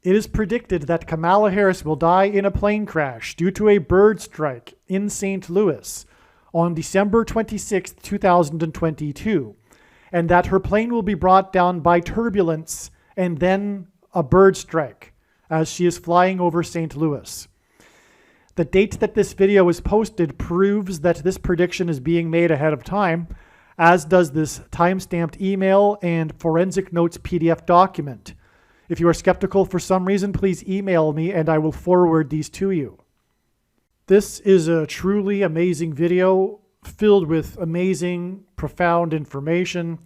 It is predicted that Kamala Harris will die in a plane crash due to a bird strike in St. Louis on December 26, 2022, and that her plane will be brought down by turbulence and then a bird strike as she is flying over St. Louis. The date that this video is posted proves that this prediction is being made ahead of time, as does this time-stamped email and forensic notes PDF document. If you are skeptical for some reason, please email me and I will forward these to you. This is a truly amazing video filled with amazing, profound information,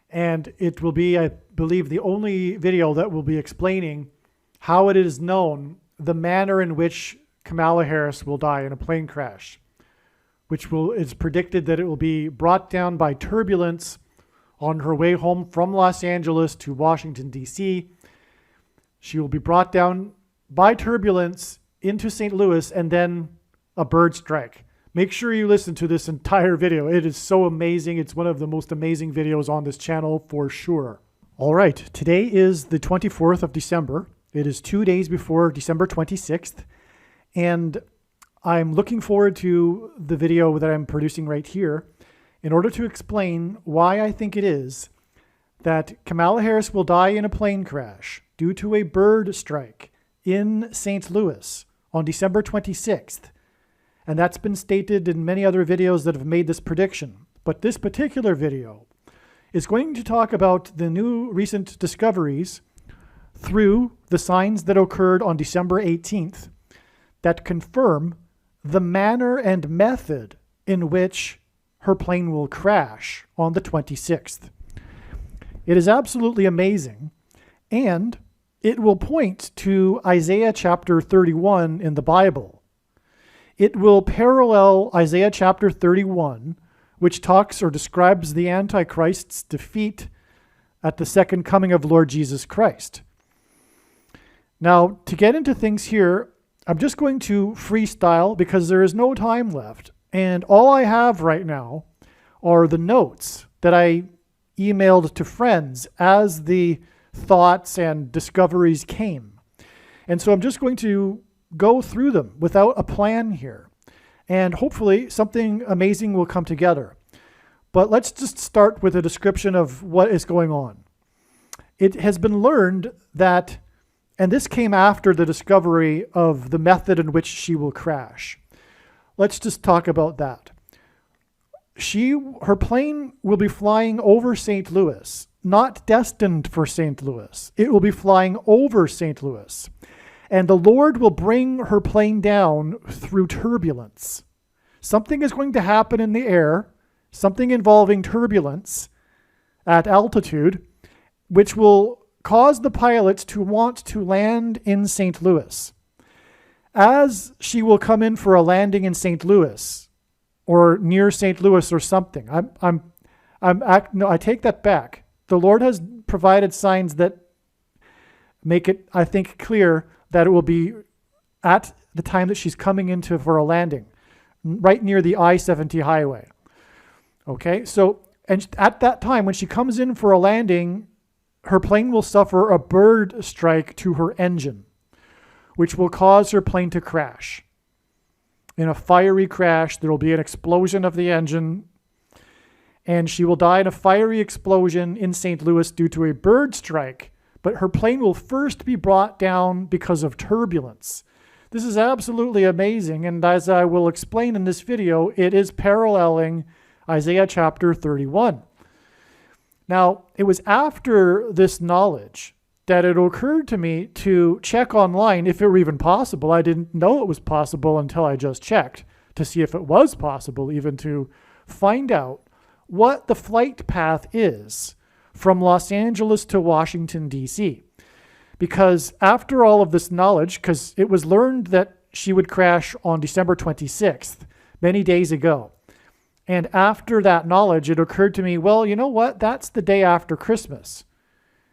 and it will be, I believe, the only video that will be explaining how it is known the manner in which Kamala Harris will die in a plane crash, it's predicted that it will be brought down by turbulence on her way home from Los Angeles to Washington, D.C. She will be brought down by turbulence into St. Louis and then a bird strike. Make sure you listen to this entire video. It is so amazing. It's one of the most amazing videos on this channel for sure. All right, today is the 24th of December. It is 2 days before December 26th. And I'm looking forward to the video that I'm producing right here in order to explain why I think it is that Kamala Harris will die in a plane crash due to a bird strike in St. Louis on December 26th. And that's been stated in many other videos that have made this prediction. But this particular video is going to talk about the new recent discoveries through the signs that occurred on December 18th that confirm the manner and method in which her plane will crash on the 26th. It is absolutely amazing, and it will point to Isaiah chapter 31 in the Bible. It will parallel Isaiah chapter 31, which talks or describes the Antichrist's defeat at the second coming of Lord Jesus Christ. Now, to get into things here, I'm just going to freestyle because there is no time left. And all I have right now are the notes that I emailed to friends as the thoughts and discoveries came. And so I'm just going to go through them without a plan here. And hopefully something amazing will come together. But let's just start with a description of what is going on. It has been learned that, and this came after the discovery of the method in which she will crash. Let's just talk about that. Her plane will be flying over St. Louis, not destined for St. Louis. It will be flying over St. Louis. And the Lord will bring her plane down through turbulence. Something is going to happen in the air, something involving turbulence at altitude, which will cause the pilots to want to land in St. Louis. As she will come in for a landing in St. Louis or near St. Louis or something, I take that back. The Lord has provided signs that make it, I think, clear that it will be at the time that she's coming into for a landing, right near the I-70 highway. Okay, so and at that time, when she comes in for a landing, her plane will suffer a bird strike to her engine, which will cause her plane to crash. In a fiery crash, there will be an explosion of the engine, and she will die in a fiery explosion in St. Louis due to a bird strike, but her plane will first be brought down because of turbulence. This is absolutely amazing, and as I will explain in this video, it is paralleling Isaiah chapter 31. Now, it was after this knowledge that it occurred to me to check online if it were even possible. I didn't know it was possible until I just checked to see if it was possible even to find out what the flight path is from Los Angeles to Washington, D.C. Because after all of this knowledge, because it was learned that she would crash on December 26th, many days ago. And after that knowledge, it occurred to me, well, you know what? That's the day after Christmas.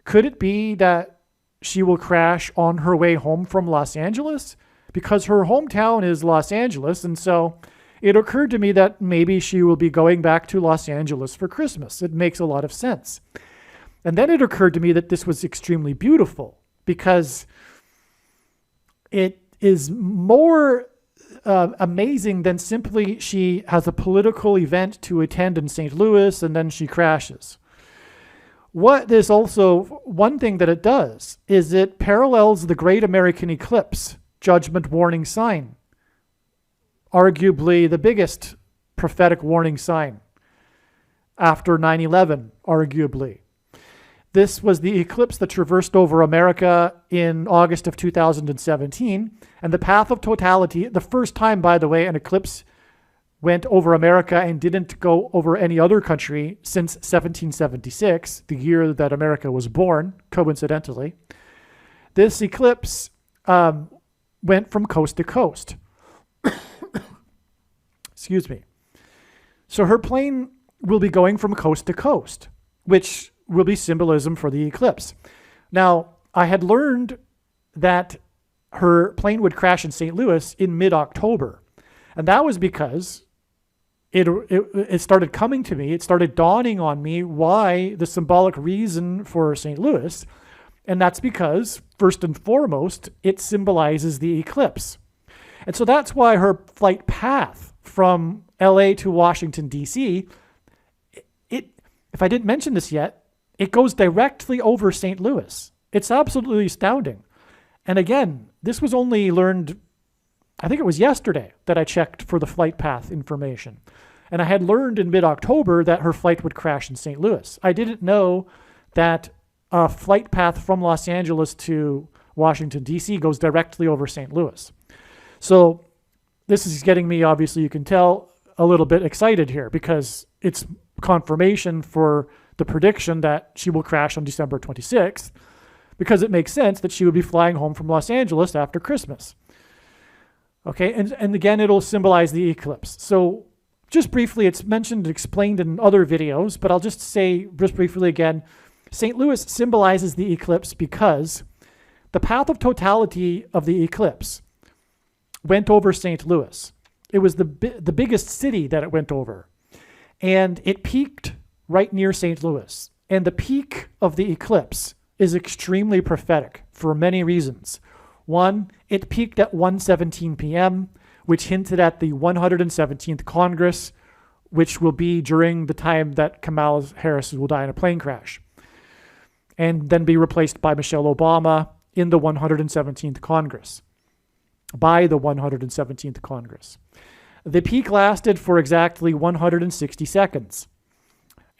Could it be that she will crash on her way home from Los Angeles? Because her hometown is Los Angeles, and so it occurred to me that maybe she will be going back to Los Angeles for Christmas. It makes a lot of sense. And then it occurred to me that this was extremely beautiful because it is more amazing than simply she has a political event to attend in St. Louis and then she crashes. What this also, one thing that it does is it parallels the Great American Eclipse, Judgment Warning Sign, arguably the biggest prophetic warning sign after 9/11, arguably. This was the eclipse that traversed over America in August of 2017. And the path of totality, the first time, by the way, an eclipse went over America and didn't go over any other country since 1776, the year that America was born, coincidentally. This eclipse went from coast to coast. Excuse me. So her plane will be going from coast to coast, which will be symbolism for the eclipse. Now, I had learned that her plane would crash in St. Louis in mid-October. And that was because it started coming to me, it started dawning on me why the symbolic reason for St. Louis. And that's because, first and foremost, it symbolizes the eclipse. And so that's why her flight path from LA to Washington, D.C., if I didn't mention this yet, it goes directly over St. Louis. It's absolutely astounding. And again, this was only learned, I think it was yesterday that I checked for the flight path information. And I had learned in mid-October that her flight would crash in St. Louis. I didn't know that a flight path from Los Angeles to Washington, D.C. goes directly over St. Louis. So this is getting me, obviously, you can tell, a little bit excited here because it's confirmation for the prediction that she will crash on December 26th, because it makes sense that she would be flying home from Los Angeles after Christmas. Okay, and again, it'll symbolize the eclipse. So just briefly, it's mentioned and explained in other videos, but I'll just say just briefly again, St. Louis symbolizes the eclipse because the path of totality of the eclipse went over St. Louis. It was the biggest city that it went over. And it peaked right near St. Louis. And the peak of the eclipse is extremely prophetic for many reasons. One, it peaked at 1:17 p.m., which hinted at the 117th Congress, which will be during the time that Kamala Harris will die in a plane crash, and then be replaced by Michelle Obama in the 117th Congress, by the 117th Congress. The peak lasted for exactly 160 seconds.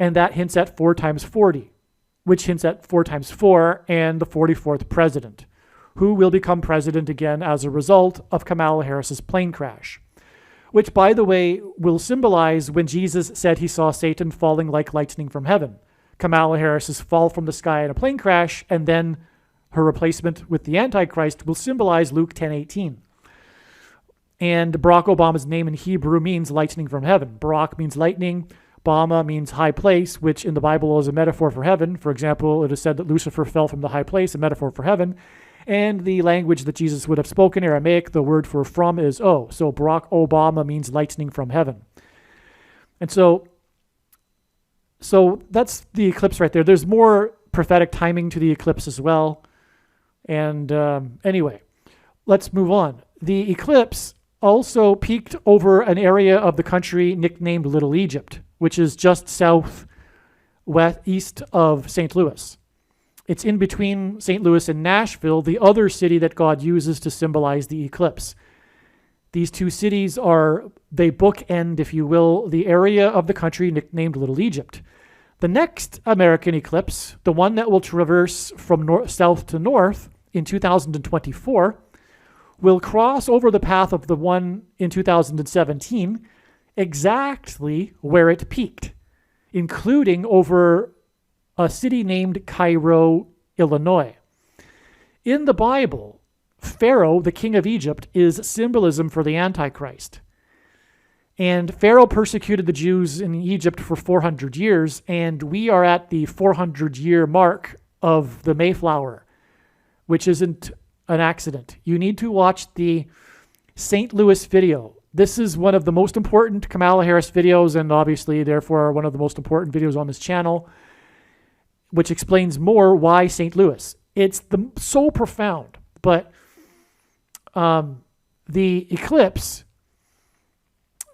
And that hints at 4 times 40, which hints at 4 times 4 and the 44th president, who will become president again as a result of Kamala Harris's plane crash, which, by the way, will symbolize when Jesus said he saw Satan falling like lightning from heaven. Kamala Harris's fall from the sky in a plane crash, and then her replacement with the Antichrist will symbolize Luke 10:18. And Barack Obama's name in Hebrew means lightning from heaven. Barack means lightning. Obama means high place, which in the Bible is a metaphor for heaven. For example, it is said that Lucifer fell from the high place, a metaphor for heaven. And the language that Jesus would have spoken, Aramaic, the word for from is O. So Barack Obama means lightning from heaven. And so that's the eclipse right there. There's more prophetic timing to the eclipse as well. And anyway, let's move on. The eclipse also peaked over an area of the country nicknamed Little Egypt, which is just east of St. Louis. It's in between St. Louis and Nashville, the other city that God uses to symbolize the eclipse. These two cities they bookend, if you will, the area of the country nicknamed Little Egypt. The next American eclipse, the one that will traverse from south to north in 2024, will cross over the path of the one in 2017, exactly where it peaked, including over a city named Cairo, Illinois. In the Bible, Pharaoh, the king of Egypt, is symbolism for the Antichrist. And Pharaoh persecuted the Jews in Egypt for 400 years, and we are at the 400-year mark of the Mayflower, which isn't an accident. You need to watch the St. Louis video. This is one of the most important Kamala Harris videos, and obviously, therefore, one of the most important videos on this channel, which explains more why St. Louis. It's so profound. But the eclipse,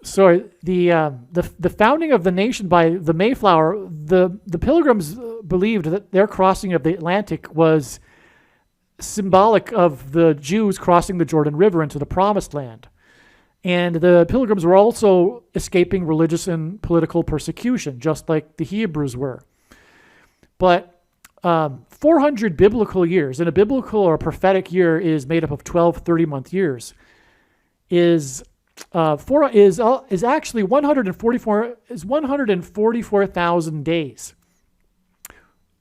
the founding of the nation by the Mayflower, the Pilgrims believed that their crossing of the Atlantic was symbolic of the Jews crossing the Jordan River into the Promised Land. And the Pilgrims were also escaping religious and political persecution, just like the Hebrews were. But 400 biblical years, and a biblical or a prophetic year is made up of 12 30-month years, is actually 144,000 days.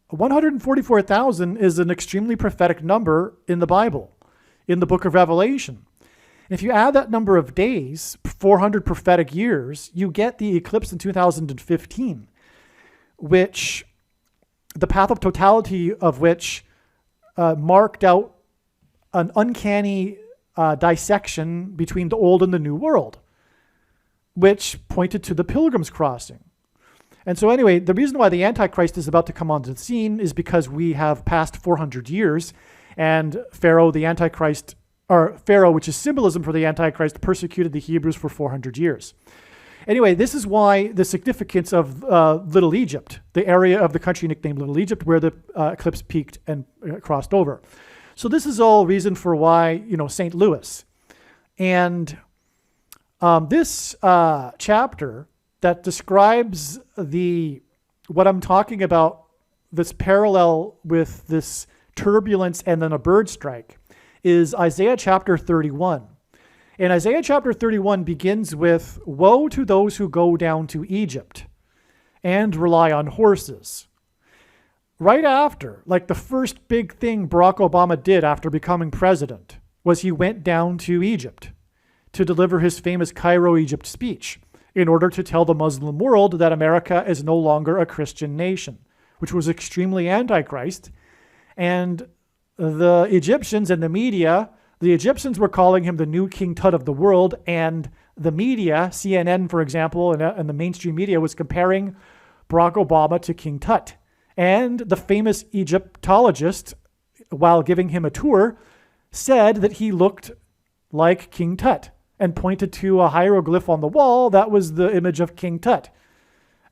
144,000 is an extremely prophetic number in the Bible, in the book of Revelation. If you add that number of days, 400 prophetic years, you get the eclipse in 2015, which the path of totality of which marked out an uncanny dissection between the old and the new world, which pointed to the Pilgrims crossing. And so anyway, the reason why the Antichrist is about to come onto the scene is because we have passed 400 years, and Pharaoh, the Antichrist, or Pharaoh, which is symbolism for the Antichrist, persecuted the Hebrews for 400 years. Anyway, this is why the significance of Little Egypt, the area of the country nicknamed Little Egypt, where the eclipse peaked and crossed over. So this is all reason for why, St. Louis. And this chapter that describes what I'm talking about, this parallel with this turbulence and then a bird strike, is Isaiah chapter 31. And Isaiah chapter 31 begins with, "Woe to those who go down to Egypt and rely on horses." Right after, like the first big thing Barack Obama did after becoming president, was he went down to Egypt to deliver his famous Cairo, Egypt speech in order to tell the Muslim world that America is no longer a Christian nation, which was extremely antichrist. And the Egyptians and the media, the Egyptians were calling him the new King Tut of the world, and the media, CNN, for example, and the mainstream media was comparing Barack Obama to King Tut. And the famous Egyptologist, while giving him a tour, said that he looked like King Tut and pointed to a hieroglyph on the wall that was the image of King Tut,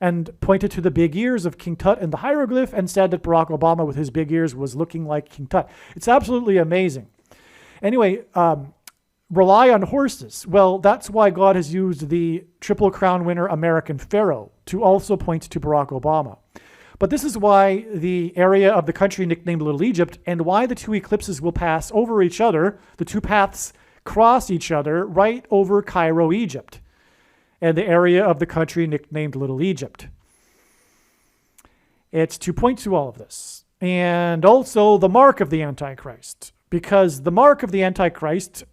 and pointed to the big ears of King Tut in the hieroglyph and said that Barack Obama with his big ears was looking like King Tut. It's absolutely amazing. Anyway, rely on horses. Well, that's why God has used the Triple Crown winner American Pharaoh to also point to Barack Obama. But this is why the area of the country nicknamed Little Egypt, and why the two eclipses will pass over each other, the two paths cross each other right over Cairo, Egypt, and the area of the country nicknamed Little Egypt. It's to point to all of this. And also the mark of the Antichrist, because the mark of the Antichrist,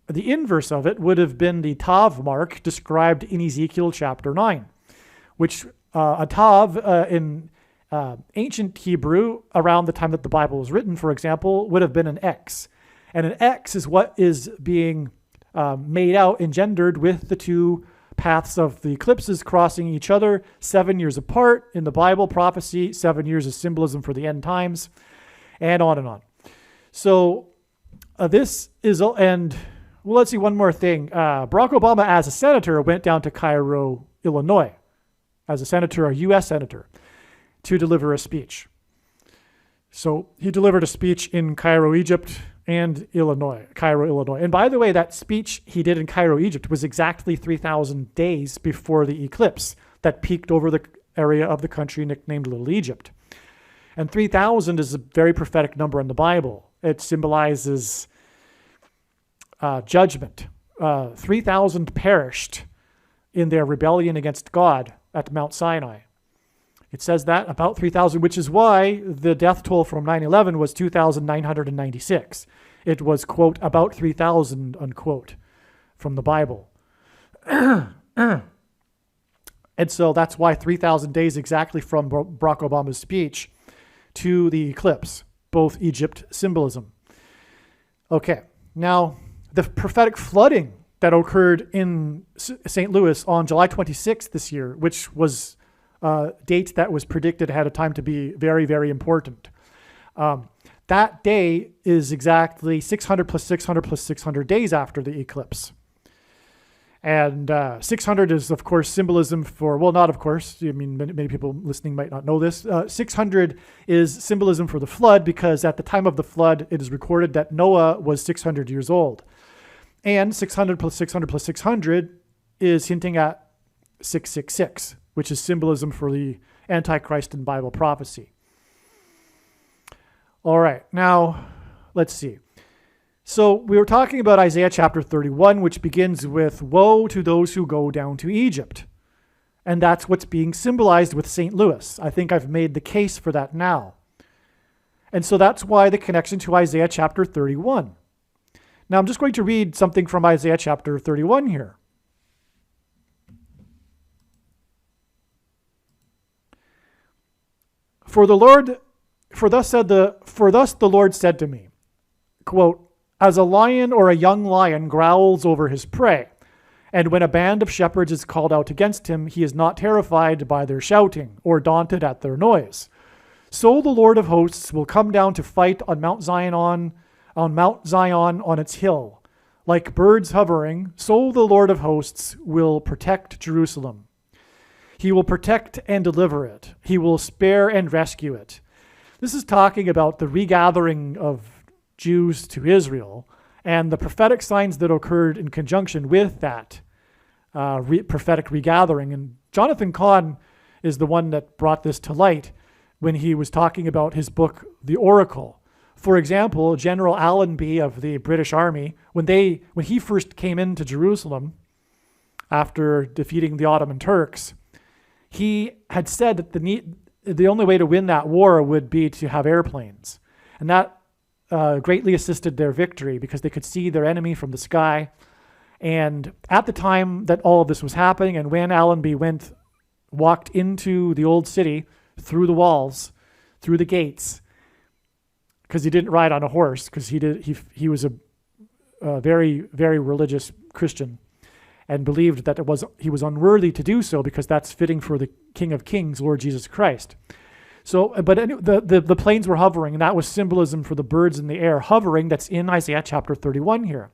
the inverse of it, would have been the Tav mark described in Ezekiel chapter 9, which a Tav in ancient Hebrew, around the time that the Bible was written, for example, would have been an X. And an X is what is being engendered with the two paths of the eclipses crossing each other 7 years apart in the Bible prophecy. 7 years is symbolism for the end times, and on and on. So this is, and well, let's see one more thing. Barack Obama, as a senator, went down to Cairo, Illinois, as a senator, a U.S. senator, to deliver a speech. So he delivered a speech in Cairo, Egypt, and Cairo, Illinois. And by the way, that speech he did in Cairo, Egypt was exactly 3,000 days before the eclipse that peaked over the area of the country nicknamed Little Egypt. And 3,000 is a very prophetic number in the Bible. It symbolizes judgment. 3,000 perished in their rebellion against God at Mount Sinai. It says that about 3,000, which is why the death toll from 9/11 was 2,996. It was, quote, about 3,000, unquote, from the Bible. And so that's why 3,000 days exactly from Barack Obama's speech to the eclipse, both Egypt symbolism. Okay, now the prophetic flooding that occurred in St. Louis on July 26th this year, which was a date that was predicted ahead of time to be very, very important. that day is exactly 600 plus 600 plus 600 days after the eclipse. And 600 is, of course, symbolism for, well, not of course, I mean, many people listening might not know this. 600 is symbolism for the flood, because at the time of the flood, it is recorded that Noah was 600 years old. And 600 plus 600 plus 600 is hinting at 666, which is symbolism for the Antichrist in Bible prophecy. All right, now let's see. So we were talking about Isaiah chapter 31, which begins with, woe to those who go down to Egypt. And that's what's being symbolized with St. Louis. I think I've made the case for that now. And so that's why the connection to Isaiah chapter 31. Now I'm just going to read something from Isaiah chapter 31 here. For thus the Lord said to me, quote, as a lion or a young lion growls over his prey, and when a band of shepherds is called out against him, he is not terrified by their shouting or daunted at their noise. So the Lord of hosts will come down to fight on Mount Zion on its hill. Like birds hovering, so the Lord of hosts will protect Jerusalem. He will protect and deliver it. He will spare and rescue it. This is talking about the regathering of Jews to Israel and the prophetic signs that occurred in conjunction with that prophetic regathering. And Jonathan Cahn is the one that brought this to light when he was talking about his book, The Oracle. For example, General Allenby of the British Army, when he first came into Jerusalem after defeating the Ottoman Turks, he had said that the only way to win that war would be to have airplanes. And that greatly assisted their victory because they could see their enemy from the sky. And at the time that all of this was happening, and when Allenby walked into the old city through the walls, through the gates, because he didn't ride on a horse, because he was a very, very religious Christian and believed that he was unworthy to do so because that's fitting for the King of Kings, Lord Jesus Christ. So, but anyway, the planes were hovering, and that was symbolism for the birds in the air hovering. That's in Isaiah chapter 31 here.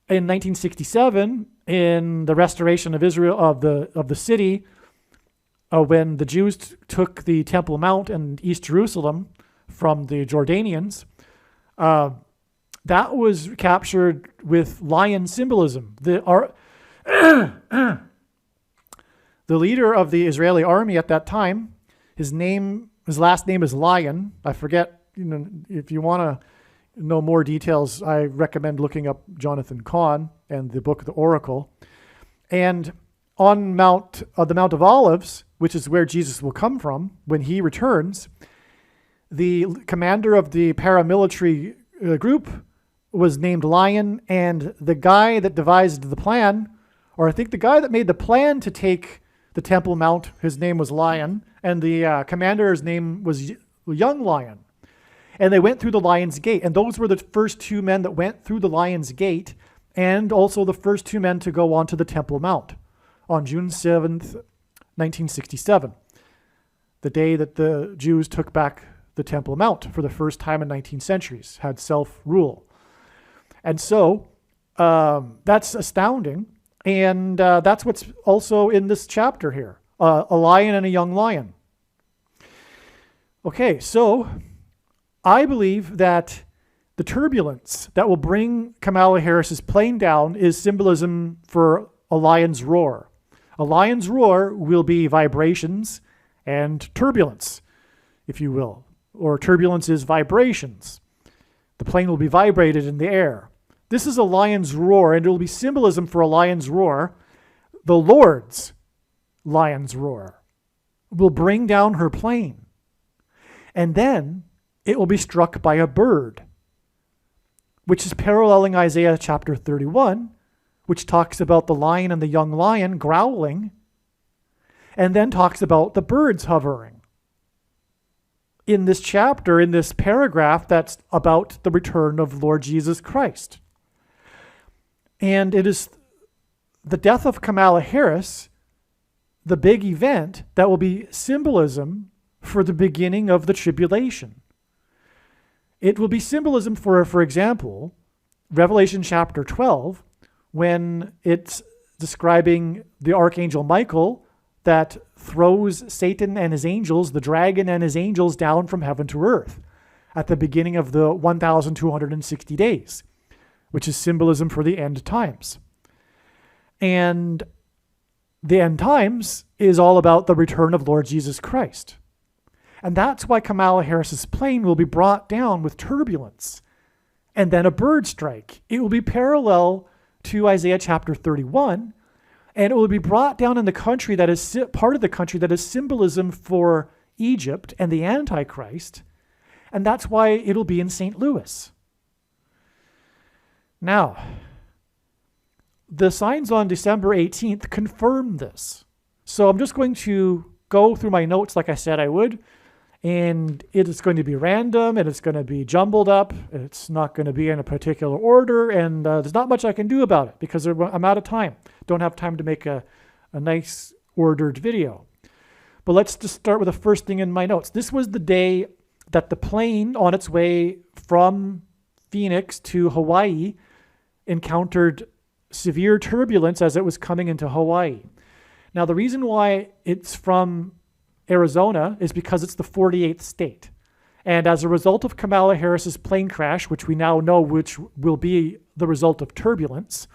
In 1967, in the restoration of Israel of the city, when the Jews took the Temple Mount and East Jerusalem from the Jordanians, that was captured with lion symbolism. The leader of the Israeli army at that time, his last name is Lion. I forget, if you want to know more details, I recommend looking up Jonathan Cahn and the book, The Oracle. And on the Mount of Olives, which is where Jesus will come from when he returns, the commander of the paramilitary group was named Lion, and the guy that devised the plan, or I think the guy that made the plan to take the Temple Mount, his name was Lion, and the commander's name was Young Lion. And they went through the Lion's Gate, and those were the first two men that went through the Lion's Gate, and also the first two men to go onto the Temple Mount on June 7th, 1967, the day that the Jews took back the Temple Mount for the first time in 19 centuries, had self-rule. And so that's astounding. And that's what's also in this chapter here, a lion and a young lion. Okay, so I believe that the turbulence that will bring Kamala Harris's plane down is symbolism for a lion's roar. A lion's roar will be vibrations and turbulence, if you will, or turbulence is vibrations. The plane will be vibrated in the air. This is a lion's roar, and it will be symbolism for a lion's roar. The Lord's lion's roar will bring down her plane. And then it will be struck by a bird, which is paralleling Isaiah chapter 31, which talks about the lion and the young lion growling, and then talks about the birds hovering. In this chapter, in this paragraph, that's about the return of Lord Jesus Christ. And it is the death of Kamala Harris, the big event that will be symbolism for the beginning of the tribulation. It will be symbolism for example, Revelation chapter 12, when it's describing the archangel Michael that throws Satan and his angels, the dragon and his angels, down from heaven to earth at the beginning of the 1,260 days, which is symbolism for the end times. And the end times is all about the return of Lord Jesus Christ. And that's why Kamala Harris's plane will be brought down with turbulence and then a bird strike. It will be parallel to Isaiah chapter 31, and it will be brought down in the country that is part of the country that is symbolism for Egypt and the Antichrist, and that's why it'll be in St. Louis. Now, the signs on December 18th confirm this. So I'm just going to go through my notes like I said I would, and it is going to be random, and it's going to be jumbled up. It's not going to be in a particular order, and there's not much I can do about it because I'm out of time. Don't have time to make a nice ordered video. But let's just start with the first thing in my notes. This was the day that the plane on its way from Phoenix to Hawaii encountered severe turbulence as it was coming into Hawaii. Now, the reason why it's from Arizona is because it's the 48th state. And as a result of Kamala Harris's plane crash, which we now know which will be the result of turbulence,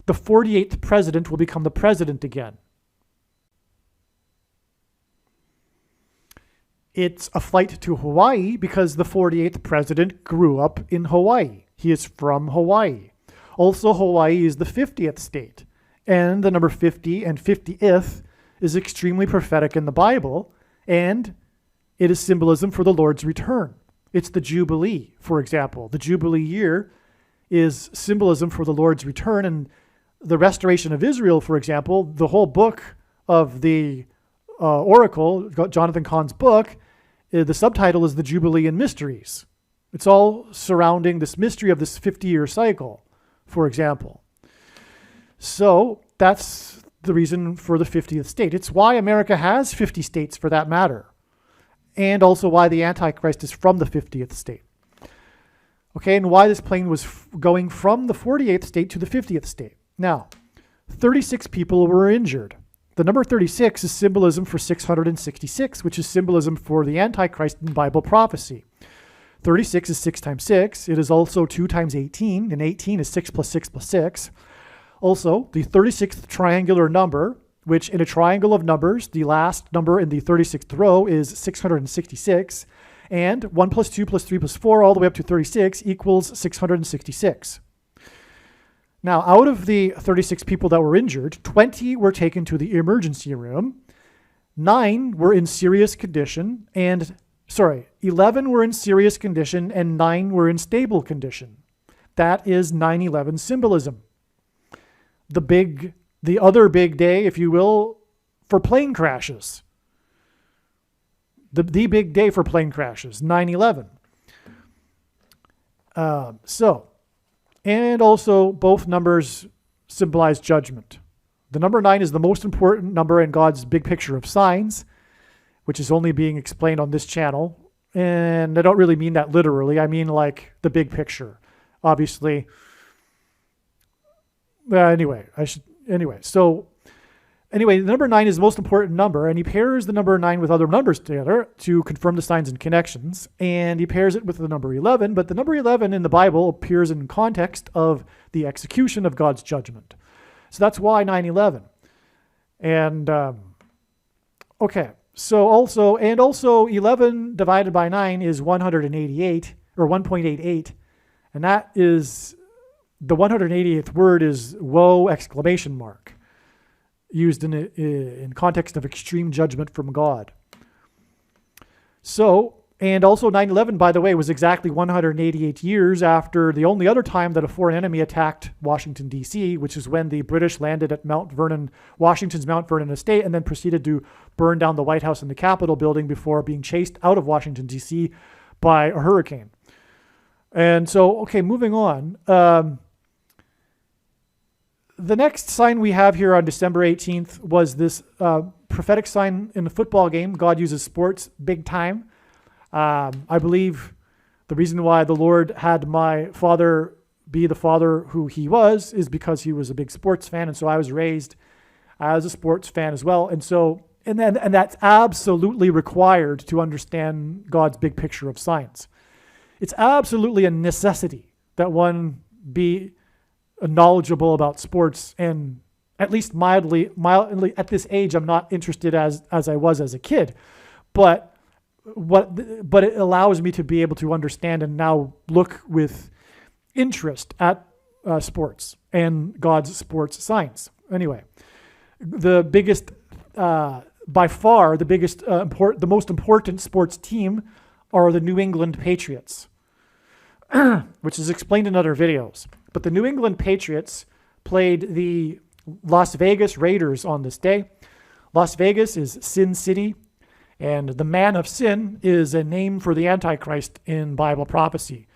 the 48th president will become the president again. It's a flight to Hawaii because the 48th president grew up in Hawaii. He is from Hawaii. Also, Hawaii is the 50th state. And the number 50 and 50th is extremely prophetic in the Bible, and it is symbolism for the Lord's return. It's the Jubilee, for example. The Jubilee year is symbolism for the Lord's return, and the restoration of Israel, for example, the whole book of the Oracle, Jonathan Cahn's book, the subtitle is The Jubilee and Mysteries. It's all surrounding this mystery of this 50-year cycle, for example. So that's the reason for the 50th state. It's why America has 50 states for that matter. And also why the Antichrist is from the 50th state. Okay, and why this plane was going from the 48th state to the 50th state. Now, 36 people were injured. The number 36 is symbolism for 666, which is symbolism for the Antichrist in Bible prophecy. 36 is 6 times 6. It is also 2 times 18, and 18 is 6 plus 6 plus 6. Also, the 36th triangular number, which in a triangle of numbers, the last number in the 36th row is 666, and 1 plus 2 plus 3 plus 4 all the way up to 36 equals 666. Now, out of the 36 people that were injured, 20 were taken to the emergency room, 11 were in serious condition, and 9 were in stable condition. That is 9/11 symbolism. The other big day, if you will, for plane crashes. The big day for plane crashes, 9/11. And also both numbers symbolize judgment. The number 9 is the most important number in God's big picture of signs, which is only being explained on this channel. And I don't really mean that literally. I mean like the big picture. Obviously, the number 9 is the most important number, and he pairs the number 9 with other numbers together to confirm the signs and connections, and he pairs it with the number 11, but the number 11 in the Bible appears in context of the execution of God's judgment. So that's why 9/11. And, also 11 divided by 9 is 188, or 1.88, and that is, the 188th word is woe, exclamation mark, used in context of extreme judgment from God. So, and also 9/11, by the way, was exactly 188 years after the only other time that a foreign enemy attacked Washington, D.C., which is when the British landed at Washington's Mount Vernon estate, and then proceeded to burn down the White House and the Capitol building before being chased out of Washington, D.C. by a hurricane. And so, okay, moving on. The next sign we have here on December 18th was this prophetic sign in the football game. God uses sports big time. I believe The reason why the Lord had my father be the father who he was is because he was a big sports fan. And so I was raised as a sports fan as well. And that's absolutely required to understand God's big picture of science. It's absolutely a necessity that one be knowledgeable about sports, and at least mildly at this age, I'm not interested as I was as a kid, but it allows me to be able to understand and now look with interest at sports and God's sports science. Anyway, the biggest, by far, the most important sports team are the New England Patriots, which is explained in other videos. But the New England Patriots played the Las Vegas Raiders on this day. Las Vegas is Sin City, and the man of sin is a name for the Antichrist in Bible prophecy.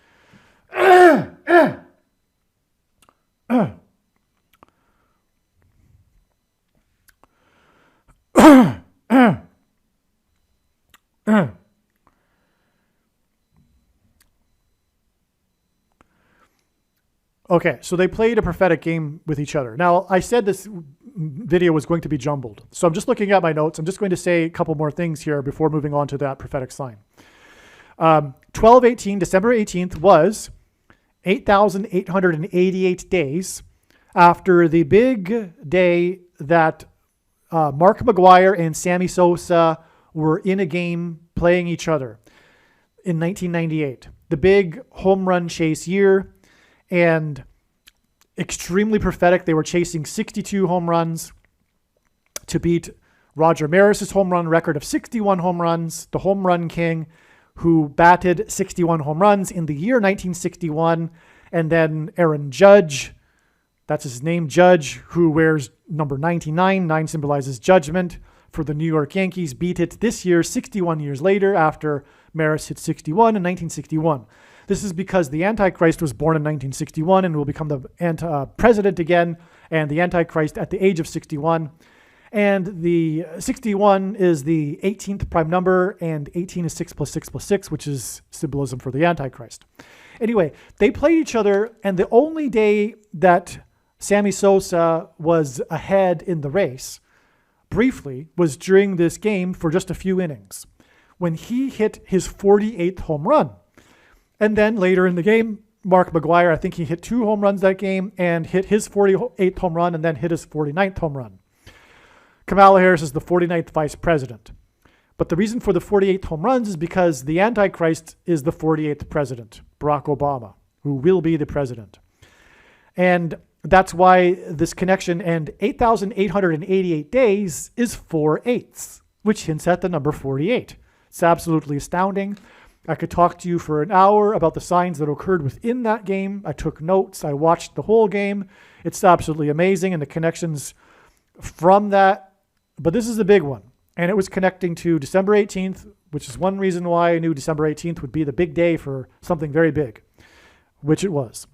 Okay, so they played a prophetic game with each other. Now, I said this video was going to be jumbled. So I'm just looking at my notes. I'm just going to say a couple more things here before moving on to that prophetic sign. 12/18, December 18th was 8,888 days after the big day that Mark McGwire and Sammy Sosa were in a game playing each other in 1998. The big home run chase year, and extremely prophetic. They were chasing 62 home runs to beat Roger Maris's home run record of 61 home runs, the home run king, who batted 61 home runs in the year 1961. And then Aaron Judge, that's his name, Judge, who wears number 99. 9 symbolizes judgment for the New York Yankees, beat it this year, 61 years later, after Maris hit 61 in 1961. This is because the Antichrist was born in 1961 and will become the president again, and the Antichrist at the age of 61. And the 61 is the 18th prime number, and 18 is 6 plus 6 plus 6, which is symbolism for the Antichrist. Anyway, they played each other, and the only day that Sammy Sosa was ahead in the race, briefly, was during this game for just a few innings, when he hit his 48th home run. And then later in the game, Mark McGwire, I think he hit 2 home runs that game and hit his 48th home run and then hit his 49th home run. Kamala Harris is the 49th vice president. But the reason for the 48th home runs is because the Antichrist is the 48th president, Barack Obama, who will be the president. And that's why this connection, and 8,888 days is 4/8, which hints at the number 48. It's absolutely astounding. I could talk to you for an hour about the signs that occurred within that game. I took notes. I watched the whole game. It's absolutely amazing, and the connections from that. But this is the big one, and it was connecting to December 18th, which is one reason why I knew December 18th would be the big day for something very big, which it was.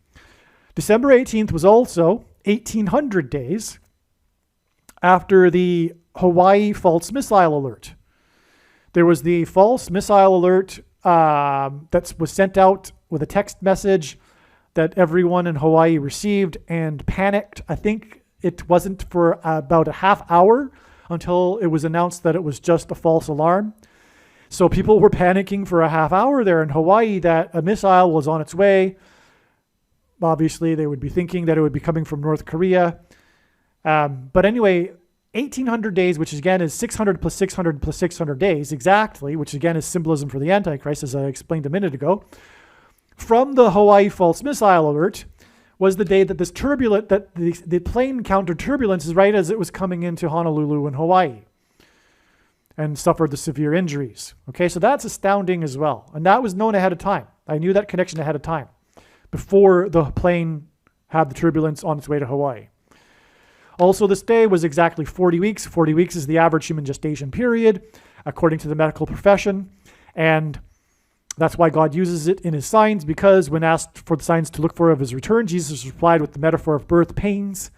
December 18th was also 1,800 days after the Hawaii false missile alert. There was the false missile alert that was sent out with a text message that everyone in Hawaii received and panicked. I think it wasn't for about a half hour until it was announced that it was just a false alarm. So people were panicking for a half hour there in Hawaii that a missile was on its way. Obviously, they would be thinking that it would be coming from North Korea. But anyway, 1,800 days, which again is 600 plus 600 plus 600 days exactly, which again is symbolism for the Antichrist, as I explained a minute ago, from the Hawaii false missile alert was the day that this the plane encountered turbulence right as it was coming into Honolulu in Hawaii and suffered the severe injuries. Okay, so that's astounding as well. And that was known ahead of time. I knew that connection ahead of time before the plane had the turbulence on its way to Hawaii. Also, this day was exactly 40 weeks. 40 weeks is the average human gestation period, according to the medical profession. And that's why God uses it in his signs, because when asked for the signs to look for of his return, Jesus replied with the metaphor of birth pains.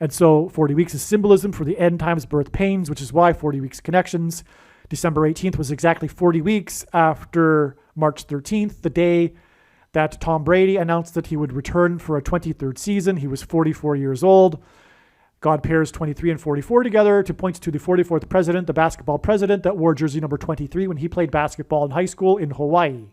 And so 40 weeks is symbolism for the end times birth pains, which is why 40 weeks connections. December 18th was exactly 40 weeks after March 13th, the day that Tom Brady announced that he would return for a 23rd season. He was 44 years old. God pairs 23 and 44 together to point to the 44th president, the basketball president that wore jersey number 23 when he played basketball in high school in Hawaii.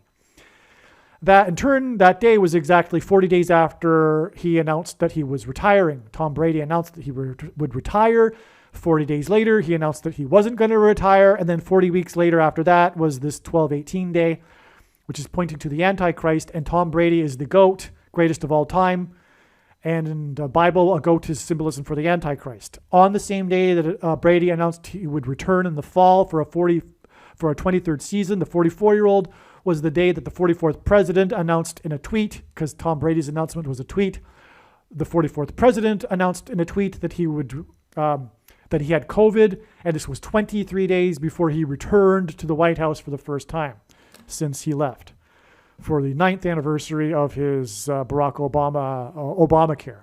That, in turn, that day was exactly 40 days after he announced that he was retiring. Tom Brady announced that he would retire. 40 days later, he announced that he wasn't going to retire. And then 40 weeks later after that was this 12/18 day, which is pointing to the Antichrist. And Tom Brady is the GOAT, greatest of all time. And in the Bible, a goat is symbolism for the Antichrist. On the same day that Brady announced he would return in the fall for a 23rd season, the 44-year-old was the day that the 44th president announced in a tweet, because Tom Brady's announcement was a tweet. The 44th president announced in a tweet that he had COVID, and this was 23 days before he returned to the White House for the first time since he left for the 9th anniversary of his Barack Obamacare.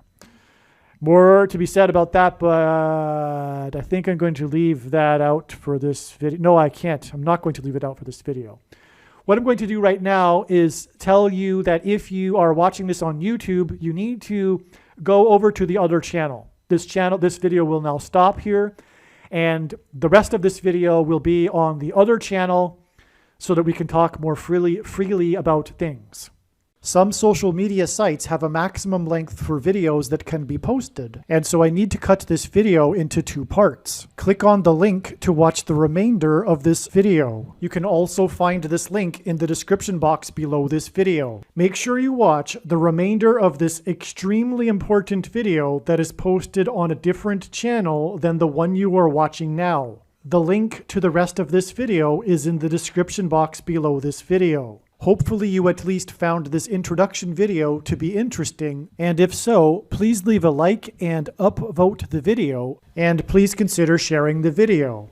More to be said about that, but I think I'm going to leave that out for this video. No, I can't. I'm not going to leave it out for this video. What I'm going to do right now is tell you that if you are watching this on YouTube, you need to go over to the other channel. This video will now stop here, and the rest of this video will be on the other channel so that we can talk more freely about things. Some social media sites have a maximum length for videos that can be posted, and so I need to cut this video into 2 parts. Click on the link to watch the remainder of this video. You can also find this link in the description box below this video. Make sure you watch the remainder of this extremely important video that is posted on a different channel than the one you are watching now. The link to the rest of this video is in the description box below this video. Hopefully you at least found this introduction video to be interesting, and if so, please leave a like and upvote the video, and please consider sharing the video.